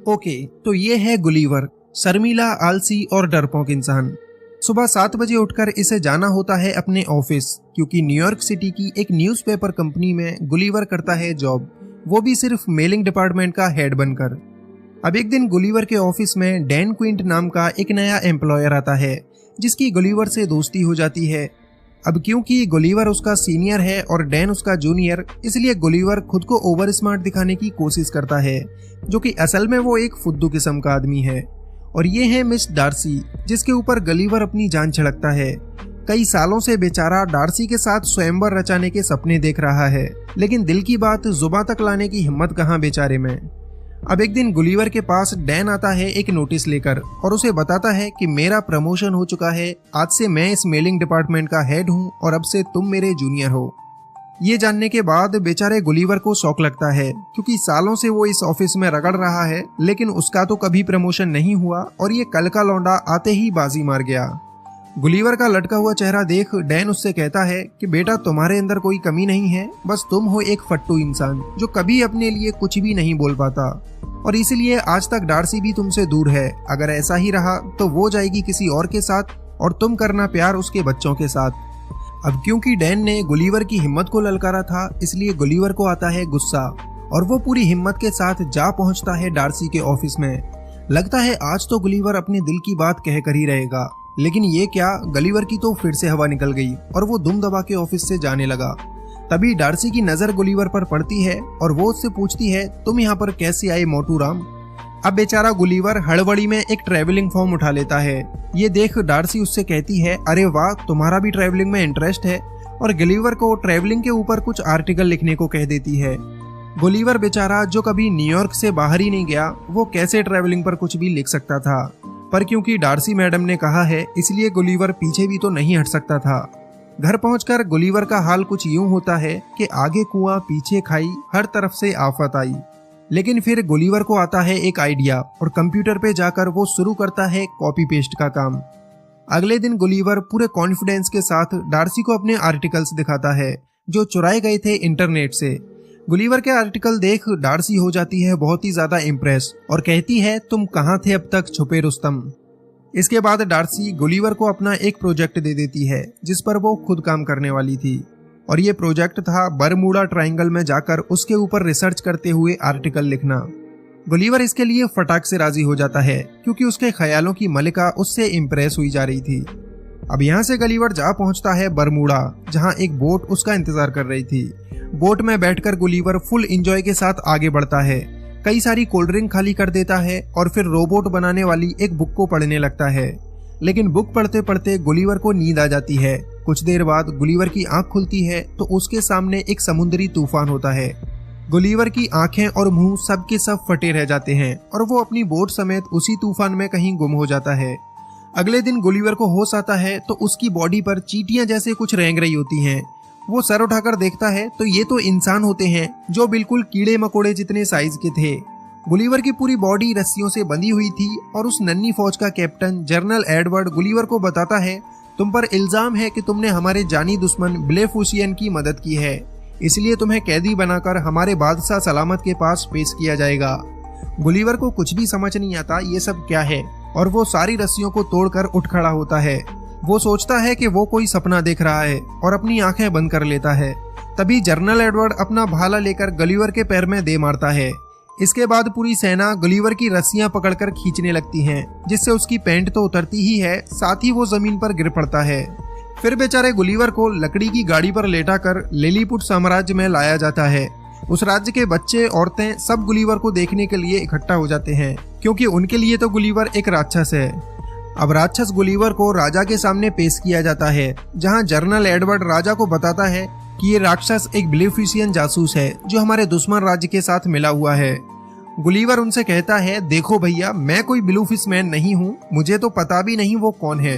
Okay, तो ये है गुलिवर, शर्मीला, आलसी और डरपोक इंसान। सुबह 7 बजे उठकर इसे जाना होता है अपने ऑफिस, क्योंकि न्यूयॉर्क सिटी की एक न्यूज़पेपर कंपनी में गुलिवर करता है जॉब, वो भी सिर्फ मेलिंग डिपार्टमेंट का हेड बनकर। अब एक दिन गुलिवर के ऑफिस में डैन क्विंट नाम का एक नया एम्प्लॉयर आता है, जिसकी गुलिवर से दोस्ती हो जाती है। अब क्योंकि गुलिवर उसका सीनियर है और डैन उसका जूनियर, इसलिए गुलिवर खुद को ओवर स्मार्ट दिखाने की कोशिश करता है, जो कि असल में वो एक फुद्दू किस्म का आदमी है। और ये है मिस डार्सी, जिसके ऊपर गुलिवर अपनी जान छिड़कता है। कई सालों से बेचारा डार्सी के साथ स्वयंवर रचाने के सपने देख रहा है, लेकिन दिल की बात जुबां तक लाने की हिम्मत कहाँ बेचारे में। अब एक दिन गुलिवर के पास डैन आता है एक नोटिस लेकर और उसे बताता है कि मेरा प्रमोशन हो चुका है, आज से मैं इस मेलिंग डिपार्टमेंट का हेड हूँ और अब से तुम मेरे जूनियर हो। ये जानने के बाद बेचारे गुलिवर को शौक लगता है, क्योंकि सालों से वो इस ऑफिस में रगड़ रहा है, लेकिन उसका तो कभी प्रमोशन नहीं हुआ और ये कल का लौंडा आते ही बाजी मार गया। गुलिवर का लटका हुआ चेहरा देख डैन उससे कहता है कि बेटा, तुम्हारे अंदर कोई कमी नहीं है, बस तुम हो एक फट्टू इंसान जो कभी अपने लिए कुछ भी नहीं बोल पाता, और इसीलिए आज तक डार्सी भी तुमसे दूर है। अगर ऐसा ही रहा तो वो जाएगी किसी और के साथ और तुम करना प्यार उसके बच्चों के साथ। अब क्योंकि डैन ने गुलिवर की हिम्मत को ललकारा था, इसलिए गुलिवर को आता है गुस्सा और वो पूरी हिम्मत के साथ जा पहुंचता है डार्सी के ऑफिस में। लगता है आज तो गुलिवर अपने दिल की बात कह कर ही रहेगा, लेकिन ये क्या, गुलिवर की तो फिर से हवा निकल गई और वो दुम दबा के ऑफिस से जाने लगा। तभी डार्सी की नजर गुलिवर पर पड़ती है और वो उससे पूछती है, तुम यहाँ पर कैसे आए मोटू राम। अब बेचारा गुलिवर हड़बड़ी में एक ट्रैवलिंग फॉर्म उठा लेता है। ये देख डार्सी उससे कहती है, अरे वाह, तुम्हारा भी ट्रैवलिंग में इंटरेस्ट है, और गुलिवर को ट्रैवलिंग के ऊपर कुछ आर्टिकल लिखने को कह देती है। गुलिवर बेचारा जो कभी न्यूयॉर्क से बाहर ही नहीं गया, वो कैसे ट्रैवलिंग पर कुछ भी लिख सकता था, पर क्योंकि डार्सी मैडम ने कहा है इसलिए गुलिवर पीछे भी तो नहीं हट सकता था। घर पहुंचकर गुलिवर का हाल कुछ यूं होता है कि आगे कुआं पीछे खाई, हर तरफ से आफत आई। लेकिन फिर गुलिवर को आता है एक आइडिया और कंप्यूटर पे जाकर वो शुरू करता है कॉपी पेस्ट का काम। अगले दिन गुलिवर पूरे कॉन्फिडेंस के साथ डार्सी को अपने आर्टिकल्स दिखाता है जो चुराए गए थे इंटरनेट से। गुलिवर के आर्टिकल देख डार्सी हो जाती है बहुत ही ज्यादा इम्प्रेस और कहती है, तुम कहाँ थे अब तक छुपे रुस्तम। इसके बाद डार्सी गुलिवर को अपना एक प्रोजेक्ट दे देती है जिस पर वो खुद काम करने वाली थी, और ये प्रोजेक्ट था बरमूडा ट्रायंगल में जाकर उसके ऊपर रिसर्च करते हुए आर्टिकल लिखना। गुलिवर इसके लिए फटाक से राजी हो जाता है, क्योंकि उसके ख्यालों की मलिका उससे इम्प्रेस हुई जा रही थी। अब यहाँ से गुलिवर जा पहुंचता है बरमूडा, जहाँ एक बोट उसका इंतजार कर रही थी। बोट में बैठकर गुलिवर फुल एंजॉय के साथ आगे बढ़ता है, कई सारी कोल्ड ड्रिंक खाली कर देता है और फिर रोबोट बनाने वाली एक बुक को पढ़ने लगता है। लेकिन बुक पढ़ते पढ़ते गुलिवर को नींद आ जाती है। कुछ देर बाद गुलिवर की आंख खुलती है तो उसके सामने एक समुद्री तूफान होता है। गुलिवर की आंखें और मुंह सब के सब फटे रह जाते हैं और वो अपनी बोट समेत उसी तूफान में कहीं गुम हो जाता है। अगले दिन गुलिवर को होश आता है तो उसकी बॉडी पर चींटियां जैसे कुछ रेंग रही होती हैं। वो सर उठाकर देखता है तो ये तो इंसान होते हैं जो बिल्कुल कीड़े मकोड़े जितने साइज के थे। गुलिवर की पूरी बॉडी रस्सियों से बंधी हुई थी और उस नन्ही फौज का कैप्टन जनरल एडवर्ड गुलिवर को बताता है, तुम पर इल्जाम है कि तुमने हमारे जानी दुश्मन ब्लेफुसियन की मदद की है, इसलिए तुम्हें कैदी बनाकर हमारे बादशाह सलामत के पास पेश किया जाएगा। गुलिवर को कुछ भी समझ नहीं आता ये सब क्या है, और वो सारी रस्सियों को तोड़कर उठ खड़ा होता है। वो सोचता है कि वो कोई सपना देख रहा है और अपनी आंखें बंद कर लेता है। तभी जनरल एडवर्ड अपना भाला लेकर गुलिवर के पैर में दे मारता है। इसके बाद पूरी सेना गुलिवर की रस्सियां पकड़कर खींचने लगती हैं, जिससे उसकी पैंट तो उतरती ही है, साथ ही वो जमीन पर गिर पड़ता है। फिर बेचारे गुलिवर को लकड़ी की गाड़ी पर लेटाकर लिलीपुट साम्राज्य में लाया जाता है। उस राज्य के बच्चे, औरतें सब गुलिवर को देखने के लिए इकट्ठा हो जाते हैं, क्योंकि उनके लिए तो गुलिवर एक राक्षस है। अब राक्षस गुलिवर को राजा के सामने पेश किया जाता है, जहां जनरल एडवर्ड राजा को बताता है कि ये राक्षस एक ब्लेफिसियन जासूस है जो हमारे दुश्मन राज्य के साथ मिला हुआ है। गुलिवर उनसे कहता है, देखो भैया, मैं कोई ब्लूफिशमैन नहीं हूँ, मुझे तो पता भी नहीं वो कौन है।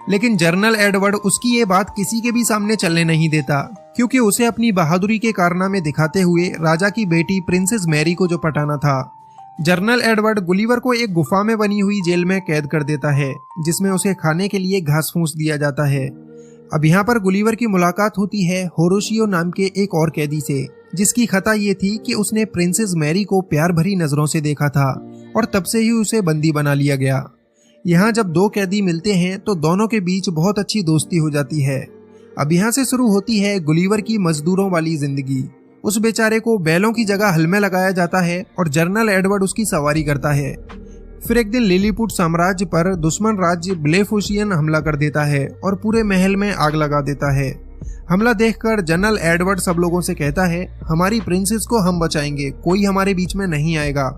लेकिन जनरल एडवर्ड उसकी ये बात किसी के भी सामने चलने नहीं देता, क्योंकि उसे अपनी बहादुरी के कारनामे दिखाते हुए राजा की बेटी प्रिंसेस मैरी को जो पटाना था। जनरल एडवर्ड गुलिवर को एक गुफा में बनी हुई जेल में कैद कर देता है, जिसमें उसे खाने के लिए घास फूस दिया जाता है। अब यहाँ पर गुलिवर की मुलाकात होती है होरोशियो नाम के एक और कैदी से, जिसकी खता ये थी कि उसने प्रिंसेस मैरी को प्यार भरी नजरों से देखा था और तब से ही उसे बंदी बना लिया गया। यहाँ जब दो कैदी मिलते हैं तो दोनों के बीच बहुत अच्छी दोस्ती हो जाती है। अब यहाँ से शुरू होती है गुलिवर की मजदूरों वाली जिंदगी। उस बेचारे को बैलों की जगह हल में लगाया जाता है और जनरल एडवर्ड उसकी सवारी करता है। फिर एक दिन लिलीपुट साम्राज्य पर दुश्मन राज्य ब्लेफुशियन हमला कर देता है और पूरे महल में आग लगा देता है। हमला देखकर जनरल एडवर्ड सब लोगों से कहता है, हमारी प्रिंसेस को हम बचाएंगे, कोई हमारे बीच में नहीं आएगा।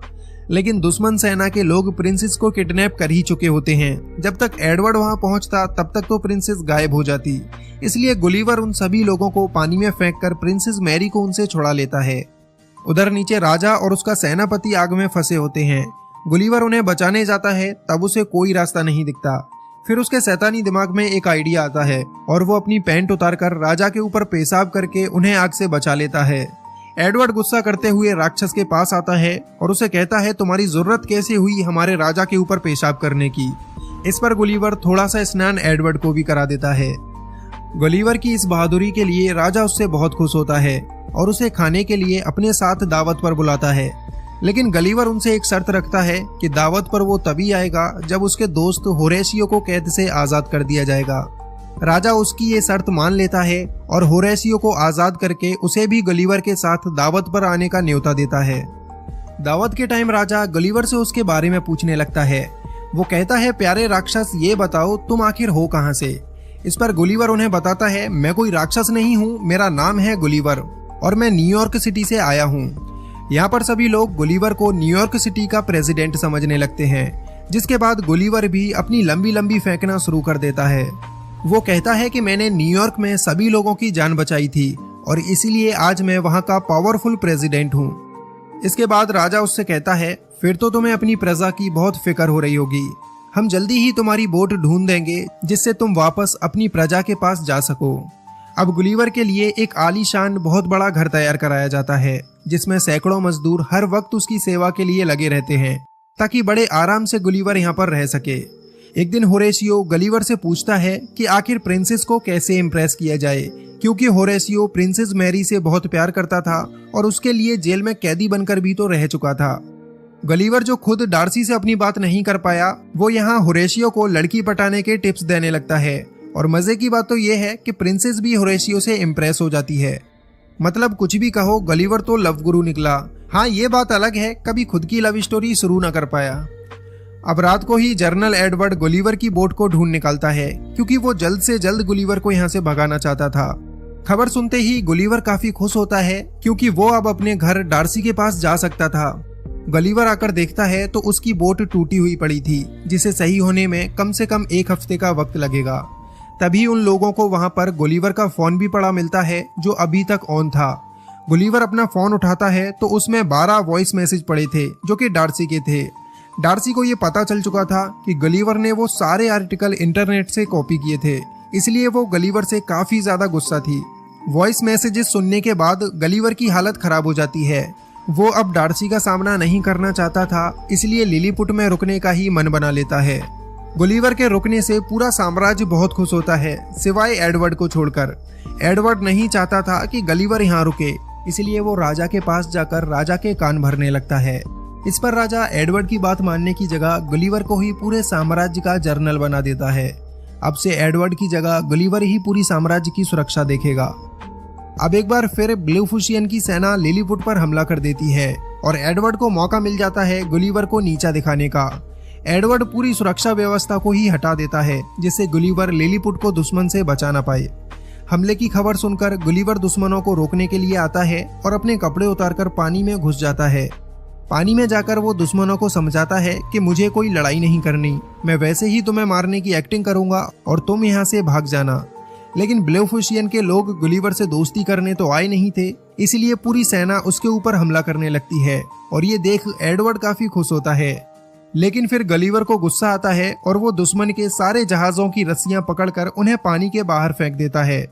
लेकिन दुश्मन सेना के लोग प्रिंसेस को किडनैप कर ही चुके होते हैं। जब तक एडवर्ड वहां पहुंचता तब तक तो प्रिंसेस गायब हो जाती। इसलिए गुलिवर उन सभी लोगों को पानी में फेंककर प्रिंसेस मैरी को उनसे छुड़ा लेता है। उधर नीचे राजा और उसका सेनापति आग में फंसे होते हैं। गुलिवर उन्हें बचाने जाता है, तब उसे कोई रास्ता नहीं दिखता। फिर उसके शैतानी दिमाग में एक आइडिया आता है और वो अपनी पैंट उतारकर राजा के ऊपर पेशाब करके उन्हें आग से बचा लेता है। एडवर्ड गुस्सा करते हुए राक्षस के पास आता है और उसे कहता है, तुम्हारी जरूरत कैसे हुई हमारे राजा के ऊपर पेशाब करने की। इस पर गुलिवर थोड़ा सा स्नान एडवर्ड को भी करा देता है। गुलिवर की इस बहादुरी के लिए राजा उससे बहुत खुश होता है और उसे खाने के लिए अपने साथ दावत पर बुलाता है। लेकिन गलीवर उनसे एक शर्त रखता है कि दावत पर वो तभी आएगा जब उसके दोस्त होरेशियो को कैद से आजाद कर दिया जाएगा। राजा उसकी ये शर्त मान लेता है और होरेशियो को आजाद करके उसे भी गलीवर के साथ दावत पर आने का न्योता देता है। दावत के टाइम राजा गलीवर से उसके बारे में पूछने लगता है। वो कहता है, प्यारे राक्षस, ये बताओ तुम आखिर हो कहाँ से। इस पर गुलिवर उन्हें बताता है, मैं कोई राक्षस नहीं हूँ, मेरा नाम है गुलिवर और मैं न्यूयॉर्क सिटी से आया हूँ। यहाँ पर सभी लोग गुलिवर को न्यूयॉर्क सिटी का प्रेसिडेंट समझने लगते हैं, जिसके बाद गुलिवर भी अपनी लंबी लंबी फेंकना शुरू कर देता है। वो कहता है कि मैंने न्यूयॉर्क में सभी लोगों की जान बचाई थी और इसीलिए आज मैं वहाँ का पावरफुल प्रेसिडेंट हूँ। इसके बाद राजा उससे कहता है, फिर तो तुम्हें अपनी प्रजा की बहुत फिक्र हो रही होगी। हम जल्दी ही तुम्हारी बोट ढूंढ देंगे जिससे तुम वापस अपनी प्रजा के पास जा सको। अब गुलिवर के लिए एक आलीशान बहुत बड़ा घर तैयार कराया जाता है, जिसमें सैकड़ों मजदूर हर वक्त उसकी सेवा के लिए लगे रहते हैं ताकि बड़े आराम से गुलिवर यहाँ पर रह सके। एक दिन होरेशियो गलीवर से पूछता है कि आखिर प्रिंसेस को कैसे इम्प्रेस किया जाए, क्योंकि होरेशियो प्रिंसेस मैरी से बहुत प्यार करता था और उसके लिए जेल में कैदी बनकर भी तो रह चुका था। गलीवर जो खुद डार्सी से अपनी बात नहीं कर पाया, वो यहाँ होरेशियो को लड़की पटाने के टिप्स देने लगता है। और मजे की बात तो ये है कि प्रिंसेस भी होरेशियो से इम्प्रेस हो जाती है। मतलब कुछ भी कहो, गलीवर तो लव गुरु निकला। हाँ, ये बात अलग है, कभी खुद की लव स्टोरी शुरू न कर पाया। अब रात को ही जनरल एडवर्ड गुलिवर की बोट को ढूंढ निकालता है, क्योंकि वो जल्द से जल्द गुलिवर को यहाँ से भगाना चाहता था। खबर सुनते ही गुलिवर काफी खुश होता है, क्योंकि वो अब अपने घर डार्सी के पास जा सकता था। गलीवर आकर देखता है तो उसकी बोट टूटी हुई पड़ी थी, जिसे सही होने में कम से कम 1 हफ्ते का वक्त लगेगा। तभी उन लोगों को वहां पर गुलिवर का फोन भी पड़ा मिलता है, जो अभी तक ऑन था। गुलिवर अपना फोन उठाता है तो उसमें 12 वॉइस मैसेज पड़े थे, जो कि डार्सी के थे। डार्सी को ये पता चल चुका था कि गलीवर ने वो सारे आर्टिकल इंटरनेट से कॉपी किए थे, इसलिए वो गलीवर से काफी ज्यादा गुस्सा थी। वॉइस मैसेजेस सुनने के बाद गलीवर की हालत खराब हो जाती है। वो अब डार्सी का सामना नहीं करना चाहता था, इसलिए लिलीपुट में रुकने का ही मन बना लेता है। गुलिवर के रुकने से पूरा साम्राज्य बहुत खुश होता है, सिवाय एडवर्ड को छोड़कर। एडवर्ड नहीं चाहता था कि गलीवर यहाँ रुके, इसलिए वो राजा के पास जाकर राजा के कान भरने लगता है। इस पर राजा एडवर्ड की बात मानने की जगह गुलिवर को ही पूरे साम्राज्य का जनरल बना देता है। अब से एडवर्ड की जगह गुलिवर ही पूरी साम्राज्य की सुरक्षा देखेगा। अब एक बार फिर ब्लेफुशियन की सेना लिलीपुट पर हमला कर देती है और एडवर्ड को मौका मिल जाता है गुलिवर को नीचा दिखाने का। एडवर्ड पूरी सुरक्षा व्यवस्था को ही हटा देता है, जिससे गुलिवर लिलीपुट को दुश्मन से बचा ना पाए। हमले की खबर सुनकर गुलिवर दुश्मनों को रोकने के लिए आता है और अपने कपड़े उतारकर पानी में घुस जाता है। पानी में जाकर वो दुश्मनों को समझाता है कि मुझे कोई लड़ाई नहीं करनी, मैं वैसे ही तुम्हें मारने की एक्टिंग करूंगा और तुम यहाँ से भाग जाना। लेकिन ब्लेफुशियन के लोग गुलिवर से दोस्ती करने तो आए नहीं थे, इसलिए पूरी सेना उसके ऊपर हमला करने लगती है और ये देख एडवर्ड काफी खुश होता है। लेकिन फिर गलीवर को गुस्सा आता है और वो दुश्मन के सारे जहाजों की रस्सियां पकड़कर उन्हें पानी के बाहर फेंक देता है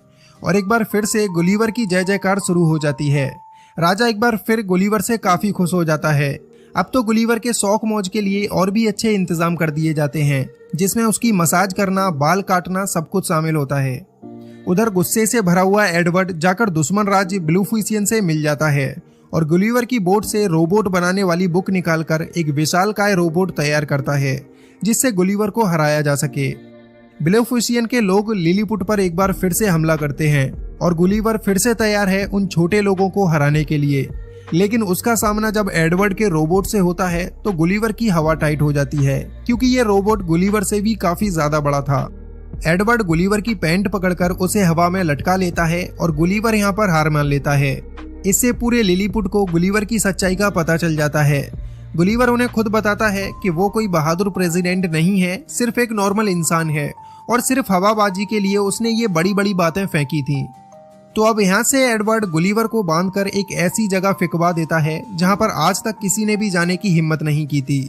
और एक बार फिर से गुलिवर की जय जयकार शुरू हो जाती है। राजा एक बार फिर गुलिवर से काफी खुश हो जाता है। अब तो गुलिवर के शौक मौज के लिए और भी अच्छे इंतजाम कर दिए जाते हैं, जिसमें उसकी मसाज करना, बाल काटना सब कुछ शामिल होता है। उधर गुस्से से भरा हुआ एडवर्ड जाकर दुश्मन राज्य ब्लेफुशियन से मिल जाता है और गुलिवर की बोट से रोबोट बनाने वाली बुक निकालकर एक विशालकाय रोबोट तैयार करता है जिससे गुलिवर को हराया जा सके। ब्लेफुसियन के लोग लिलीपुट पर एक बार फिर से हमला करते हैं और गुलिवर फिर से तैयार है उन छोटे लोगों को हराने के लिए। लेकिन उसका सामना जब एडवर्ड के रोबोट से होता है तो गुलिवर की हवा टाइट हो जाती है क्योंकि ये रोबोट गुलिवर से भी काफी ज्यादा बड़ा था। एडवर्ड गुलिवर की पैंट पकड़कर उसे हवा में लटका लेता है और गुलिवर यहाँ पर हार मान लेता है। इससे पूरे लिलीपुट को गुलिवर की सच्चाई का पता चल जाता है। गुलिवर उन्हें खुद बताता है कि वो कोई बहादुर प्रेसिडेंट नहीं है, सिर्फ एक नॉर्मल इंसान है और सिर्फ हवाबाजी के लिए उसने ये बड़ी बड़ी बातें फेंकी थी। तो अब यहाँ से एडवर्ड गुलिवर को बांधकर एक ऐसी जगह फिकवा देता है जहाँ पर आज तक किसी ने भी जाने की हिम्मत नहीं की थी।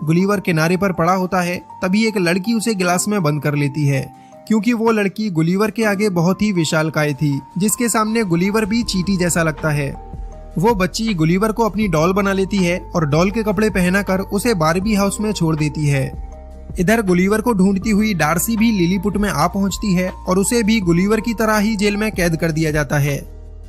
गुलिवर किनारे पर पड़ा होता है, तभी एक लड़की उसे गिलास में बंद कर लेती है क्योंकि वो लड़की गुलिवर के आगे बहुत ही विशालकाय थी जिसके सामने गुलिवर भी चींटी जैसा लगता है। वो बच्ची गुलिवर को अपनी डॉल बना लेती है और डॉल के कपड़े पहनाकर उसे बारबी हाउस में छोड़ देती है। इधर गुलिवर को ढूंढती हुई डार्सी भी लिलीपुट में आ पहुंचती है और उसे भी गुलिवर की तरह ही जेल में कैद कर दिया जाता है।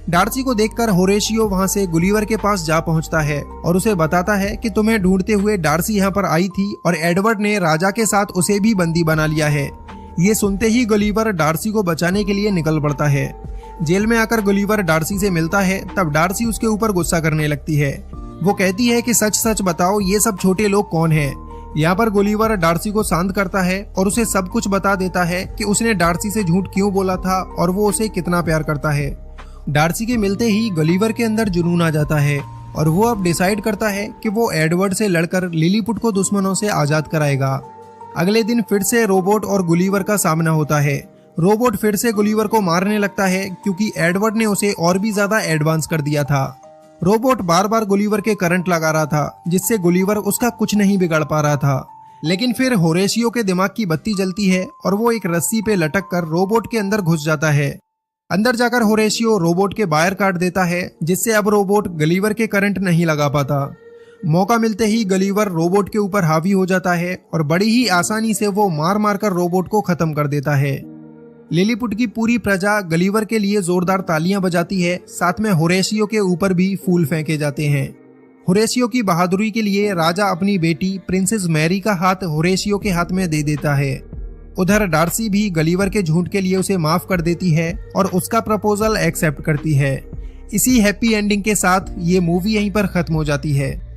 डार्सी को देखकर होरेशियो वहां से गुलिवर के पास जा पहुंचता है और उसे बताता है कि तुम्हें ढूंढते हुए डार्सी यहाँ पर आई थी और एडवर्ड ने राजा के साथ उसे भी बंदी बना लिया है। ये सुनते ही गुलिवर डार्सी को बचाने के लिए निकल पड़ता है। जेल में आकर गुलिवर डार्सी से मिलता है, तब डार्सी उसके ऊपर गुस्सा करने लगती है। वो कहती है कि सच सच बताओ ये सब छोटे लोग कौन हैं। यहाँ पर गुलिवर डार्सी को शांत करता है और उसे सब कुछ बता देता है कि उसने डार्सी से झूठ क्यों बोला था और वो उसे कितना प्यार करता है। डार्सी के मिलते ही गुलिवर के अंदर जुनून आ जाता है और वो अब डिसाइड करता है कि वो एडवर्ड से लड़कर लिलीपुट को दुश्मनों से आजाद कराएगा। अगले दिन फिर से रोबोट और गुलिवर का सामना होता है। रोबोट फिर से गुलिवर को मारने लगता है क्योंकि एडवर्ड ने उसे और भी ज्यादा एडवांस कर दिया था। रोबोट बार बार गुलिवर के करंट लगा रहा था जिससे गुलिवर उसका कुछ नहीं बिगाड़ पा रहा था। लेकिन फिर होरेशियो के दिमाग की बत्ती जलती है और वो एक रस्सी पे लटक कर रोबोट के अंदर घुस जाता है। अंदर जाकर होरेशियो रोबोट के वायर काट देता है जिससे अब रोबोट गुलिवर के करंट नहीं लगा पाता। मौका मिलते ही गुलिवर रोबोट के ऊपर हावी हो जाता है और बड़ी ही आसानी से वो मार मार कर रोबोट को खत्म कर देता है। लिलीपुट की पूरी प्रजा गुलिवर के लिए जोरदार तालियां बजाती है, साथ में होरेशियो के ऊपर भी फूल फेंके जाते हैं। होरेशियो की बहादुरी के लिए राजा अपनी बेटी प्रिंसेस मैरी का हाथ होरेशियो के हाथ में दे देता है। उधर डार्सी भी गुलिवर के झूठ के लिए उसे माफ कर देती है और उसका प्रपोजल एक्सेप्ट करती है। इसी हैप्पी एंडिंग के साथ ये मूवी यहीं पर खत्म हो जाती है।